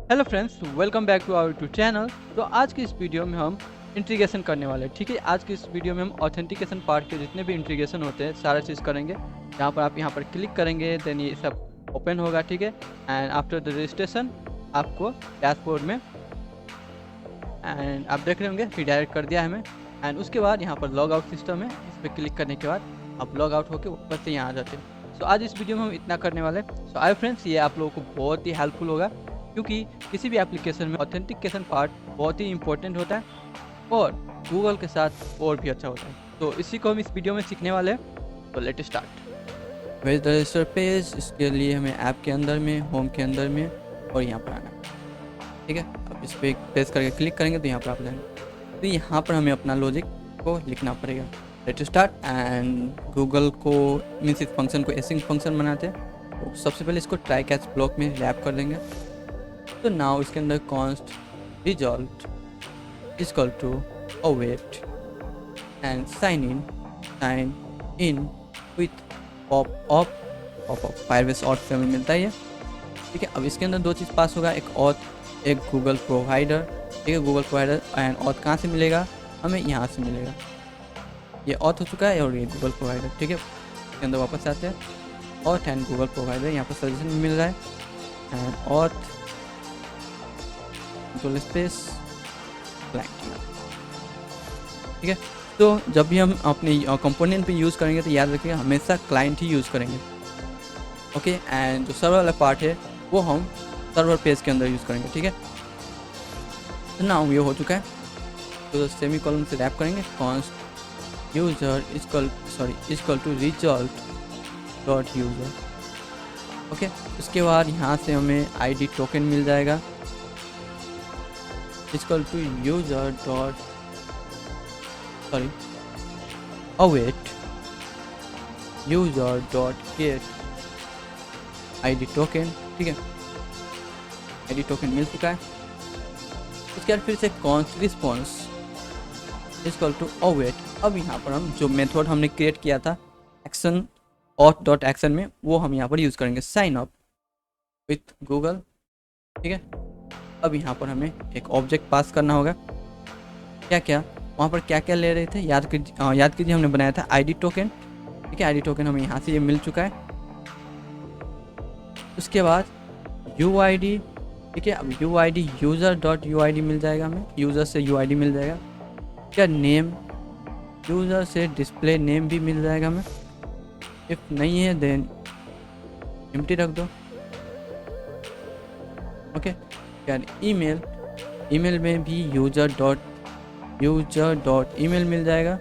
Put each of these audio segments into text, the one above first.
Hello friends, welcome back to our YouTube channel. तो आज की इस वीडियो में हम इंटीग्रेशन करने वाले हैं। ठीक है, आज की इस वीडियो में हम ऑथेंटिकेशन पार्ट के जितने भी इंटीग्रेशन होते हैं सारा चीज़ करेंगे। जहाँ पर आप यहाँ पर क्लिक करेंगे देन ये सब ओपन होगा। ठीक है, एंड आफ्टर द रजिस्ट्रेशन आपको डैशबोर्ड में एंड आप देख रहे होंगे रिडायरेक्ट कर दिया है हमें। एंड उसके बाद यहाँ पर लॉग आउट सिस्टम है, इस पर क्लिक करने के बाद आप लॉग आउट होकर वापस से यहाँ आ जाते हैं। सो आज इस वीडियो में हम इतना करने वाले हैं। सो आई फ्रेंड्स, ये आप लोगों को बहुत ही हेल्पफुल होगा क्योंकि किसी भी एप्लीकेशन में ऑथेंटिकेशन पार्ट बहुत ही इंपॉर्टेंट होता है और गूगल के साथ और भी अच्छा होता है। तो इसी को हम इस वीडियो में सीखने वाले हैं। तो लेट स्टार्ट। वेज द रजिस्टर पेज, इसके लिए हमें ऐप के अंदर में, होम के अंदर में और यहाँ पर आना है। ठीक है, अब इस पर प्रेस करके क्लिक करेंगे तो यहाँ पर आप जाएंगे। तो यहाँ पर हमें अपना लॉजिक को लिखना पड़ेगा। Let start. एंड गूगल को मीन्स इस फंक्शन को एसिंग फंक्शन बनाते हैं। तो सबसे पहले इसको ट्राई कैच ब्लॉक में रैप कर देंगे। तो नाउ इसके अंदर const result is equal to await and sign in with pop Firebase auth से हमें मिलता है ये। ठीक है, अब इसके अंदर दो चीज़ पास होगा, एक ऑथ एक गूगल प्रोवाइडर। ठीक है, गूगल प्रोवाइडर एंड ऑथ कहाँ से मिलेगा, हमें यहाँ से मिलेगा। ये ऑथ हो चुका है और ये गूगल प्रोवाइडर। ठीक है, इसके अंदर वापस आते हैं। ऑथ एंड गूगल प्रोवाइडर यहाँ पर सजेशन मिल रहा है and auth control space client. ठीक है, तो जब भी हम अपने कंपोनेंट पे यूज़ करेंगे तो याद रखिएगा हमेशा क्लाइंट ही यूज़ करेंगे। ओके, एंड जो सर्वर वाला पार्ट है वो हम सर्वर पेज के अंदर यूज़ करेंगे। ठीक है, तो ना ये हो चुका है। तो सेमी कॉलम से रैप करेंगे const user equal to result dot user. Okay, उसके बाद यहाँ से हमें आईडी टोकन मिल जाएगा equal to user dot await user dot get ID token. ठीक है, आईडी टोकन मिल चुका है। उसके बाद फिर से const response equal to await. अब यहाँ पर हम जो मेथड हमने क्रिएट किया था एक्शन ऑथ डॉट एक्शन में, वो हम यहाँ पर यूज़ करेंगे, साइन अप विथ गूगल। ठीक है, अब यहाँ पर हमें एक ऑब्जेक्ट पास करना होगा। क्या क्या वहाँ पर क्या क्या ले रहे थे याद कीजिए हमने बनाया था आईडी टोकन। ठीक है, आईडी टोकन हमें यहाँ से ये मिल चुका है। उसके बाद यूआईडी। ठीक है, अब यूआईडी यूज़र डॉट यूआईडी मिल जाएगा हमें, यूज़र से यूआईडी मिल जाएगा। क्या नेम, यूज़र से डिस्प्ले नेम भी मिल जाएगा हमें। इफ नहीं है देन एम्प्टी रख दो। ओके, यार ईमेल, ईमेल में भी यूजर डॉट ईमेल मिल जाएगा।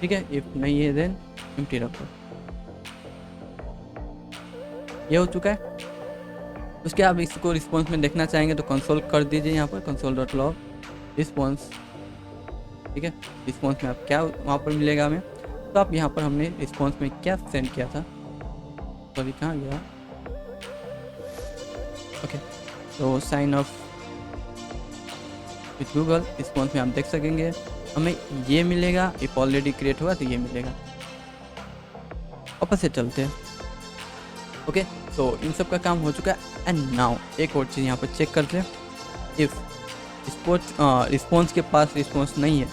ठीक है, इफ नहीं है देन एम्प्टी रख दो। ये हो चुका है। उसके आप इसको रिस्पॉन्स में देखना चाहेंगे तो कंसोल कर दीजिए, यहाँ पर कंसोल डॉट लॉग रिस्पॉन्स। ठीक है, रिस्पॉन्स में आप क्या वहाँ पर मिलेगा हमें। तो आप यहाँ पर हमने रिस्पॉन्स में क्या सेंड किया था, सॉरी कहाँ गया। ओके, तो sign up with Google response में आप देख सकेंगे हमें ये मिलेगा। इफ ऑलरेडी क्रिएट हुआ तो ये मिलेगा। वापस से चलते हैं। ओके, तो इन सब का काम हो चुका है। एंड नाउ एक और चीज़ यहाँ पर चेक करते हैं। इफ़ रिस्पॉन्स के पास रिस्पॉन्स नहीं है,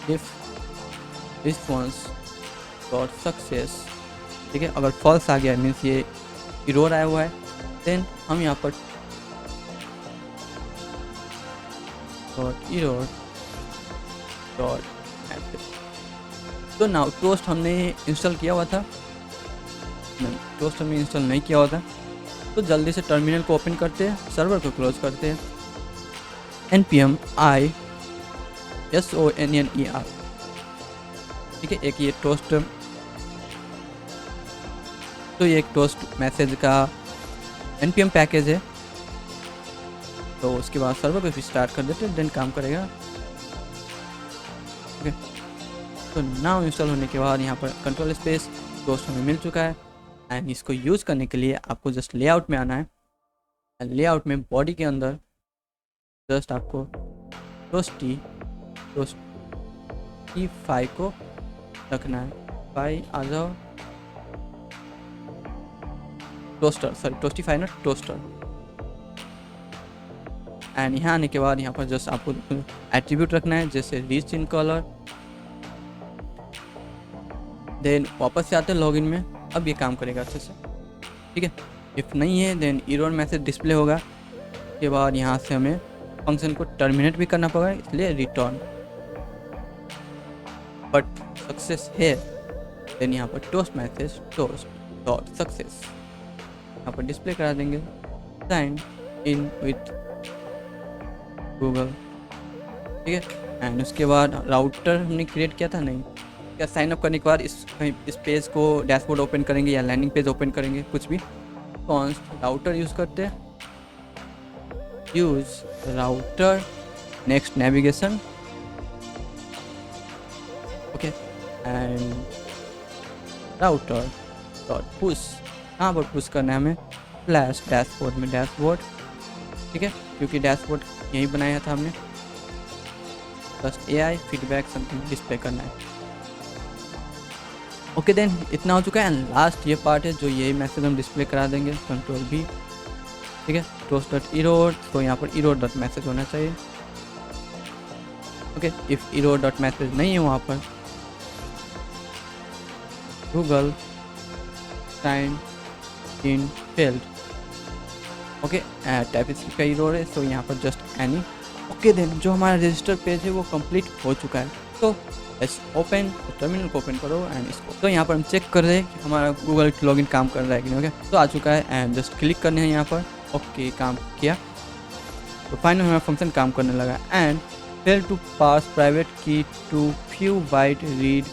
इफ़ रिस्पॉन्स डॉट सक्सेस। ठीक है, अगर फॉल्स आ गया मीन्स ये इरोर आया हुआ है, देन हम यहाँ पर error डॉट। तो नाउ टोस्ट हमने इंस्टॉल किया हुआ था, नहीं टोस्ट हमने इंस्टॉल नहीं किया हुआ था। तो जल्दी से टर्मिनल को ओपन करते हैं, सर्वर को क्लोज करते हैं। npm i sonner। ठीक है, एक ये टोस्ट, तो ये एक टोस्ट मैसेज का npm पैकेज है। तो उसके बाद सर्वर पे फिर स्टार्ट कर देते हैं, देन काम करेगा। ओके, तो नाउ इंस्टॉल होने के बाद यहाँ पर कंट्रोल स्पेस टोस्ट हमें मिल चुका है। एंड इसको यूज़ करने के लिए आपको जस्ट लेआउट में आना है। एंड लेआउट में बॉडी के अंदर जस्ट आपको टोस्टी 5 को रखना है। 5 आ जाओ, टोस्टर, सॉरी टोस्टीफाई ना टोस्टर। एंड यहाँ आने के बाद यहाँ पर जस्ट आपको एट्रीब्यूट रखना है, जैसे रिच इन कलर। देन वापस से आते हैं लॉगिन में। अब ये काम करेगा अच्छे से, ठीक है। इफ़ नहीं है देन एरर मैसेज डिस्प्ले होगा। उसके बाद यहाँ से हमें फंक्शन को टर्मिनेट भी करना पड़ेगा, इसलिए रिटर्न बट सक्सेस है। देन यहाँ पर toast message toast dot success यहाँ पर डिस्प्ले करा देंगे, साइन इन विथ गूगल, ठीक है। एंड उसके बाद राउटर हमने क्रिएट किया था नहीं क्या, साइन अप करने के बाद इस पेज को डैशबोर्ड ओपन करेंगे या लैंडिंग पेज ओपन करेंगे, कुछ भी। कॉन्स्ट राउटर यूज़ करते हैं, use router next navigation, okay. And router dot push, कहाँ पर पुश करना है हमें, फ्लैश डैशबोर्ड में डैशबोर्ड, ठीक है, क्योंकि डैशबोर्ड यही बनाया था हमने। बस AI फीडबैक समथिंग डिस्प्ले करना है, ओके। देन इतना हो चुका है। एंड लास्ट ये पार्ट है जो यही मैसेज हम डिस्प्ले करा देंगे, कंट्रोल B, ठीक है। टोस्ट डॉट इरोड, तो यहाँ पर इरोड डॉट मैसेज होना चाहिए, okay. If error dot message नहीं है वहाँ पर, Google sign in failed, okay. Type इसका इरोड है, तो यहाँ पर जस्ट एनी, ओके। देन जो हमारा रजिस्टर पेज है वो कंप्लीट हो चुका है। तो ओपन टर्मिनल को ओपन करो एंड इसको, तो यहाँ पर हम चेक कर रहे हैं कि हमारा गूगल लॉगिन काम कर रहा है कि नहीं, ओके। तो आ चुका है एंड जस्ट क्लिक करने हैं यहाँ पर, ओके काम किया। तो फाइनल हमारा फंक्शन काम करने लगा। And fail to pass private key to few byte read,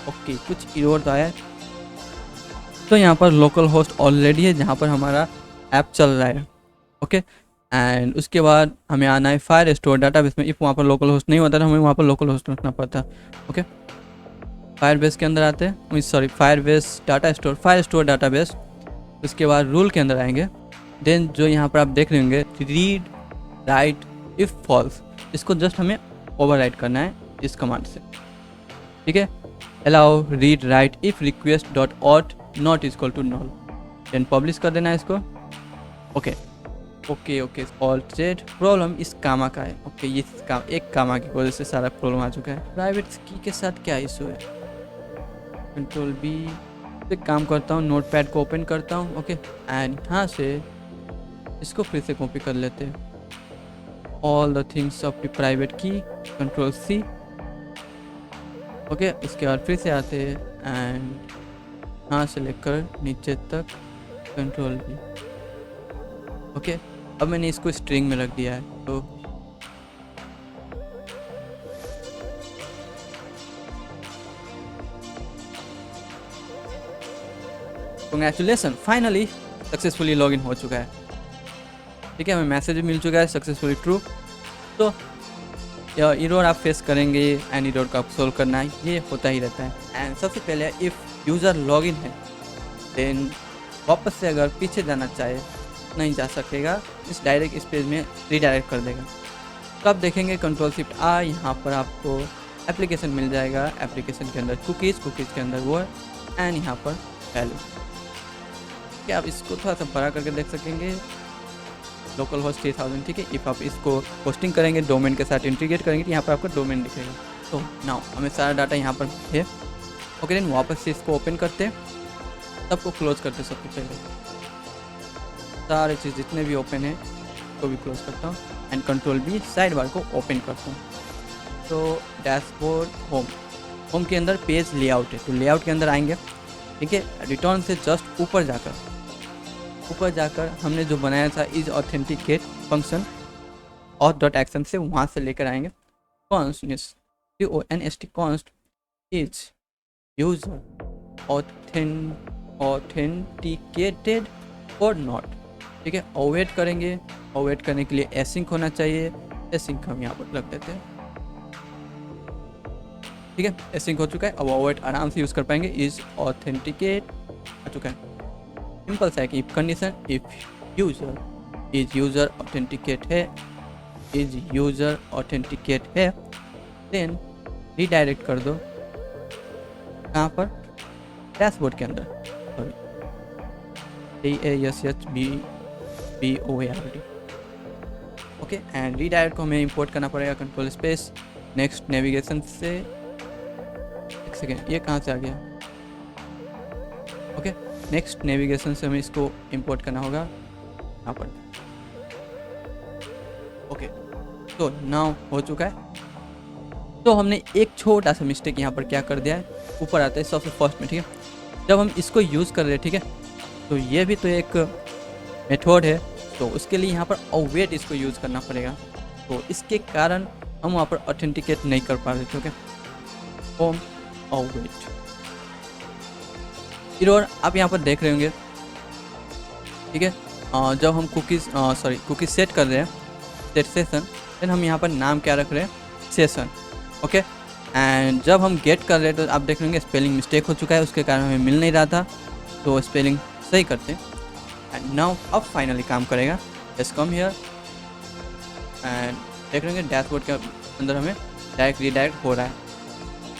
okay. कुछ एरर आया है, तो यहाँ पर लोकल होस्ट ऑलरेडी है जहाँ पर हमारा ऐप चल रहा है, ओके। एंड उसके बाद हमें आना है फायर स्टोर डाटाबेस में। इफ़ वहाँ पर लोकल होस्ट नहीं होता तो हमें वहाँ पर लोकल होस्ट रखना पड़ता, ओके। फायरबेस के अंदर आते हैं, sorry Firebase data store, fire store database. उसके बाद रूल के अंदर आएंगे। देन जो यहाँ पर आप देख रहे होंगे रीड राइट इफ़ फॉल्स, इसको जस्ट हमें ओवरराइट करना है इस कमांड से, ठीक है। Allow read write if request dot auth not equal to null, then publish कर देना है इसको, ओके। ओके ऑल्टरेट प्रॉब्लम इस कामा का है, ओके। ये एक कामा की वजह से सारा प्रॉब्लम आ चुका है। प्राइवेट की के साथ क्या इशू है, कंट्रोल B से काम करता हूँ, नोटपैड को ओपन करता हूँ, ओके। एंड यहाँ से इसको फिर से कॉपी कर लेते हैं, all the things of the private की, कंट्रोल C, ओके। उसके बाद फिर से आते हैं एंड यहाँ से लेकर नीचे तक कंट्रोल V, ओके। अब मैंने इसको स्ट्रिंग में रख दिया है, तो कंग्रेचुलेसन, फाइनली सक्सेसफुली लॉगिन हो चुका है, ठीक है। हमें मैसेज भी मिल चुका है सक्सेसफुली ट्रू। तो एरर आप फेस करेंगे एंड एरर को आप सोल्व करना है, ये होता ही रहता है। एंड सबसे पहले इफ़ यूज़र लॉगिन है देन वापस से अगर पीछे जाना चाहे नहीं जा सकेगा, इस डायरेक्ट इस पेज में रीडायरेक्ट कर देगा। तो आप देखेंगे कंट्रोल शिफ्ट आ, यहाँ पर आपको एप्लीकेशन मिल जाएगा, एप्लीकेशन के अंदर कुकीज़ के अंदर वो है, एंड यहाँ पर वैल्यू, क्या आप इसको थोड़ा सा बड़ा करके देख सकेंगे, लोकल होस्ट 3000, ठीक है। इफ़ आप इसको होस्टिंग करेंगे डोमेन के साथ इंटीग्रेट करेंगे तो यहाँ पर आपको डोमेन दिखेगा। तो नाउ हमें सारा डाटा यहाँ पर है, ओके। देन वापस से इसको ओपन करते, सबको क्लोज करते, सबसे पहले सारे चीज़ जितने भी ओपन है उसको भी क्लोज करता हूँ and control B side bar को ओपन करता हूँ। तो डैशबोर्ड होम के अंदर पेज लेआउट है, तो लेआउट के अंदर आएंगे, ठीक है। रिटर्न से जस्ट ऊपर जाकर हमने जो बनाया था is authenticate function auth dot action से वहाँ से लेकर आएंगे const const is user authenticated और नॉट, ठीक है। अवेट करेंगे, अवेट करने के लिए एसिंक होना चाहिए, एसिंक हम यहाँ पर रख देते हैं, ठीक है। एसिंक हो चुका है, अब अवेट आराम से यूज़ कर पाएंगे। इज ऑथेंटिकेट आ चुका है, सिंपल सा है कि if condition if user authenticate है देन रीडायरेक्ट कर दो, कहाँ पर, डैशबोर्ड के अंदर, sorry ASHBOARD, okay, and redirect को हमें इंपोर्ट करना पड़ेगा कंट्रोल स्पेस नेक्स्ट नेविगेशन से। एक सेकेंड, ये कहाँ से आ गया? ओके, नेक्स्ट नेविगेशन से हमें इसको इंपोर्ट करना होगा यहाँ पर। ओके, तो नाउ हो चुका है। तो हमने एक छोटा सा मिस्टेक यहाँ पर क्या कर दिया है, ऊपर आता है सबसे फर्स्ट में, ठीक है। जब हम इसको यूज़ कर रहे हैं, ठीक है, तो ये भी तो एक मेथड है, तो उसके लिए यहाँ पर अवेट इसको यूज़ करना पड़ेगा। तो इसके कारण हम वहाँ पर ऑथेंटिकेट नहीं कर पा रहे थे। ओके, होम अवेट इरर आप यहाँ पर देख रहे होंगे, ठीक है। जब हम कुकीज़ सेट कर रहे हैं, सेट सेशन, देन हम यहाँ पर नाम क्या रख रहे हैं, सेशन। ओके, एंड जब हम गेट कर रहे हैं तो आप देख लेंगे स्पेलिंग मिस्टेक हो चुका है, उसके कारण हमें मिल नहीं रहा था, तो स्पेलिंग सही करते हैं। एंड नाउ अब फाइनली काम करेगा। लेट्स कम हियर एंड देख लेंगे डैशबोर्ड के अंदर हमें डायरेक्ट रीडायरेक्ट हो रहा है।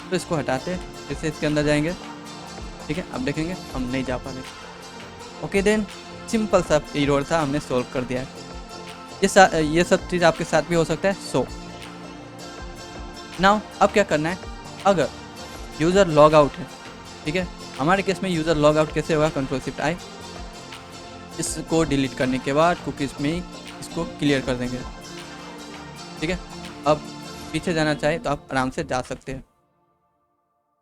तो इसको हटाते हैं, फिर से इसके अंदर जाएंगे, ठीक है। अब देखेंगे हम नहीं जा पा रहे। ओके, देन सिंपल सा एरर था, हमने सॉल्व कर दिया है। ये सब चीज़ आपके साथ भी हो सकता है। सो नाउ अब क्या करना है, अगर यूज़र लॉग आउट है, ठीक है, हमारे केस में यूज़र लॉग आउट कैसे होगा, कंट्रोल शिफ्ट आई, इसको डिलीट करने के बाद कुकीज़ में ही इसको क्लियर कर देंगे, ठीक है। अब पीछे जाना चाहे तो आप आराम से जा सकते हैं।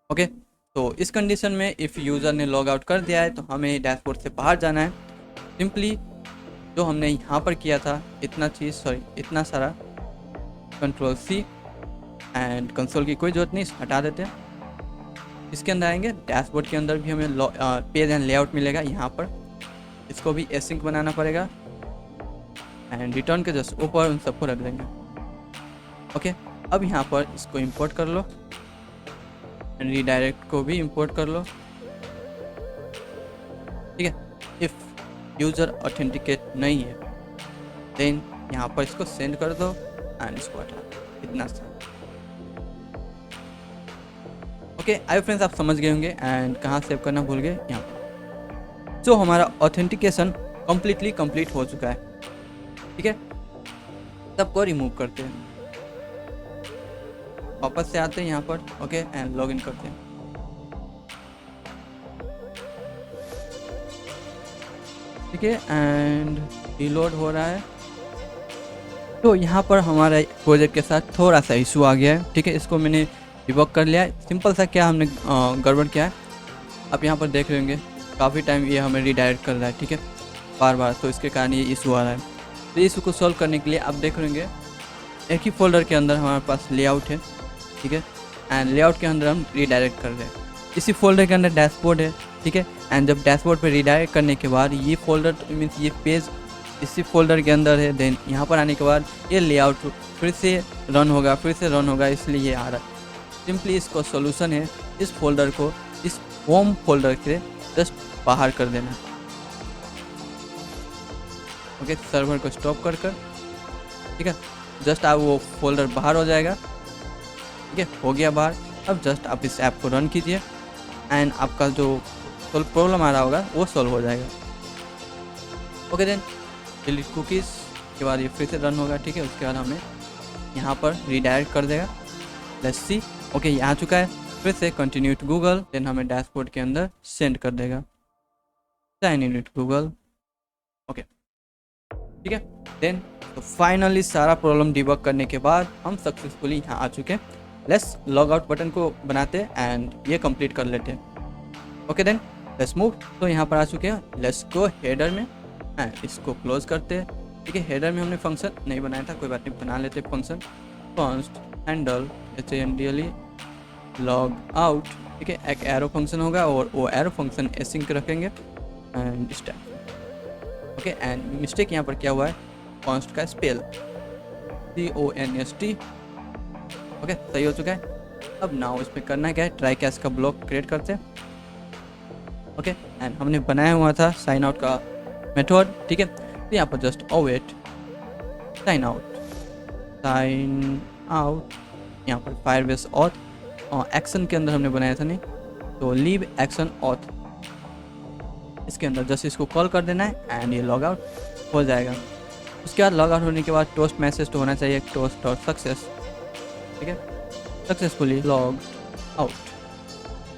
ओके, तो इस कंडीशन में इफ़ यूज़र ने लॉग आउट कर दिया है तो हमें डैशबोर्ड से बाहर जाना है। सिंपली जो हमने यहाँ पर किया था इतना सारा, कंट्रोल सी एंड कंसोल की कोई ज़रूरत नहीं, हटा देते हैं। इसके अंदर आएंगे, डैशबोर्ड के अंदर भी हमें पेज एंड लेआउट मिलेगा, यहाँ पर इसको भी एसिंक बनाना पड़ेगा एंड रिटर्न के जस्ट ऊपर उन सबको रख देंगे। ओके, अब यहाँ पर इसको इंपोर्ट कर लो एंड रीडायरेक्ट को भी इंपोर्ट कर लो, ठीक है। इफ़ यूज़र ऑथेंटिकेट नहीं है देन यहाँ पर इसको सेंड कर दो एंड इसको हटा, इतना सा। ओके, आई फ्रेंड्स आप समझ गए होंगे एंड कहाँ सेव करना भूल गए, यहाँ पर। तो हमारा ऑथेंटिकेशन कंप्लीट हो चुका है, ठीक है। सबको रिमूव करते हैं, वापस से आते हैं यहाँ पर, ओके, एंड लॉग इन करते हैं। ठीक है, एंड रीलोड हो रहा है। तो यहाँ पर हमारे प्रोजेक्ट के साथ थोड़ा सा इशू आ गया है, ठीक है। इसको मैंने डिबग कर लिया है। सिंपल सा क्या हमने गड़बड़ किया है, आप यहाँ पर देख रहे होंगे काफ़ी टाइम ये हमें रीडायरेक्ट कर रहा है, ठीक है, बार, तो इसके कारण ये इशू आ रहा है। तो इशू को सॉल्व करने के लिए आप देख रहे होंगे एक ही फोल्डर के अंदर हमारे पास लेआउट है, ठीक है, एंड लेआउट के अंदर हम रीडायरेक्ट कर रहे हैं। इसी फोल्डर के अंदर डैशबोर्ड है, ठीक है, एंड जब डैशबोर्ड पे रीडायरेक्ट करने के बाद ये फोल्डर मीन्स ये पेज इसी फोल्डर के अंदर है, देन यहाँ पर आने के बाद ये लेआउट फिर से रन होगा, इसलिए ये आ रहा है। सिंपली इसको सोल्यूशन है इस फोल्डर को इस होम फोल्डर के जस्ट बाहर कर देना। ओके, सर्वर को स्टॉप कर, ठीक है, जस्ट आप वो फोल्डर बाहर हो जाएगा, ठीक है, हो गया बाहर। अब जस्ट आप इस ऐप को रन कीजिए एंड आपका जो प्रॉब्लम आ रहा होगा वो सॉल्व हो जाएगा। ओके, देन डिलीट कुकीज़ के बाद ये फिर से रन होगा, ठीक है। उसके बाद हमें यहाँ पर रीडायरेक्ट कर देगा। लेट्स सी, ओके, ये आ चुका है। फिर से कंटिन्यू टू गूगल, देन हमें डैशबोर्ड के अंदर सेंड कर देगा, sign in to Google. Okay, ठीक है, देन तो फाइनली सारा प्रॉब्लम डिबग करने के बाद हम सक्सेसफुली यहाँ आ चुके हैं। लेट्स लॉग आउट बटन को बनाते हैं एंड ये कंप्लीट कर लेते हैं। Okay, then let's move. तो यहाँ पर आ चुके हैं, लेट्स गो हेडर में एंड इसको क्लोज करते हैं, ठीक है। हेडर में हमने फंक्शन नहीं बनाया था, कोई बात नहीं, बना लेते function const handle HANDLE log out, ठीक है। एक एरो फंक्शन होगा और वो एरो फंक्शन एसिंक रखेंगे and stack. Okay, and mistake यहाँ पर क्या हुआ है, कॉन्स्ट का स्पेल CONST। ओके, सही हो चुका है। अब नाउ इसमें करना क्या है, ट्राई कैश का ब्लॉक क्रिएट करते हैं। ओके, एंड हमने बनाया हुआ था साइन आउट का मेथड, ठीक है। तो यहाँ पर जस्ट अवेट साइन आउट, यहाँ पर फायरबेस ऑथ एक्शन के अंदर हमने बनाया था, नहीं तो लीव एक्शन ऑथ, इसके अंदर जस्ट इसको कॉल कर देना है एंड ये लॉग आउट हो जाएगा। उसके बाद लॉग आउट होने के बाद टोस्ट मैसेज तो होना चाहिए, टोस्ट और सक्सेस, ठीक है, सक्सेसफुली लॉग आउट,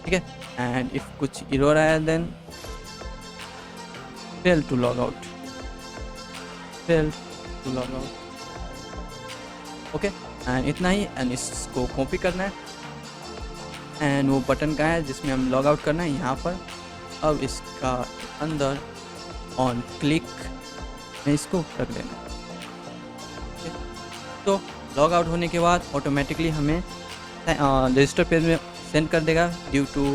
ठीक है। एंड इफ कुछ एरर आया then fail to log out, fail to log out, okay. And इतना ही। एंड इसको कॉपी करना है एंड वो बटन का है जिसमें हम लॉग आउट करना है यहाँ पर। अब इसका अंदर ऑन क्लिक में इसको रख देना है, okay? तो लॉग आउट होने के बाद ऑटोमेटिकली हमें रजिस्टर पेज में सेंड कर देगा ड्यू टू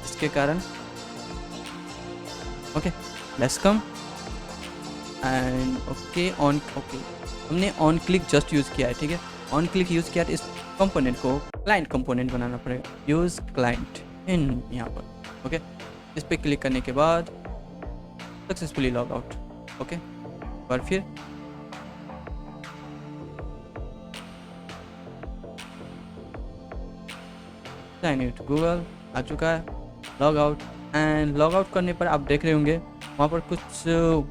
इसके कारण, okay. Let's come and okay on, okay हमने ऑन क्लिक जस्ट यूज़ किया है, ठीक है। ऑन क्लिक यूज़ किया तो इस कंपोनेंट को क्लाइंट कंपोनेंट बनाना पड़ेगा, यूज़ क्लाइंट इन यहाँ पर, ओके। इस पर क्लिक करने के बाद सक्सेसफुली लॉग आउट, ओके। और फिर साइन इन टू गूगल आ चुका है, log out. And log out करने पर आप देख रहे होंगे वहाँ पर कुछ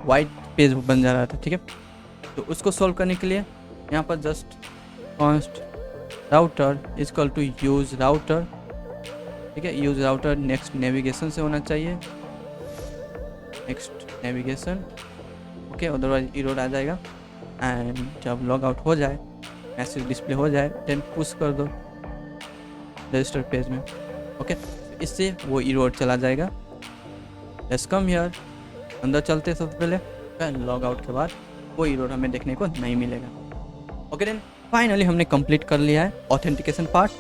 वाइट पेज बन जा रहा था, ठीक है। तो उसको सॉल्व करने के लिए यहाँ पर just const router is equal to use router, ठीक है। यूज़ राउटर नेक्स्ट नेविगेशन से होना चाहिए, next navigation, okay, otherwise error आ जाएगा। एंड जब लॉग आउट हो जाए, मैसेज डिस्प्ले हो जाए, देन पुश कर दो रजिस्टर पेज में, ओके। इससे वो एरर चला जाएगा। लेट्स कम हियर, अंदर चलते सबसे पहले। लॉग आउट के बाद वो एरर हमें देखने को नहीं मिलेगा, ओके। देन फाइनली हमने कंप्लीट कर लिया है ऑथेंटिकेशन पार्ट।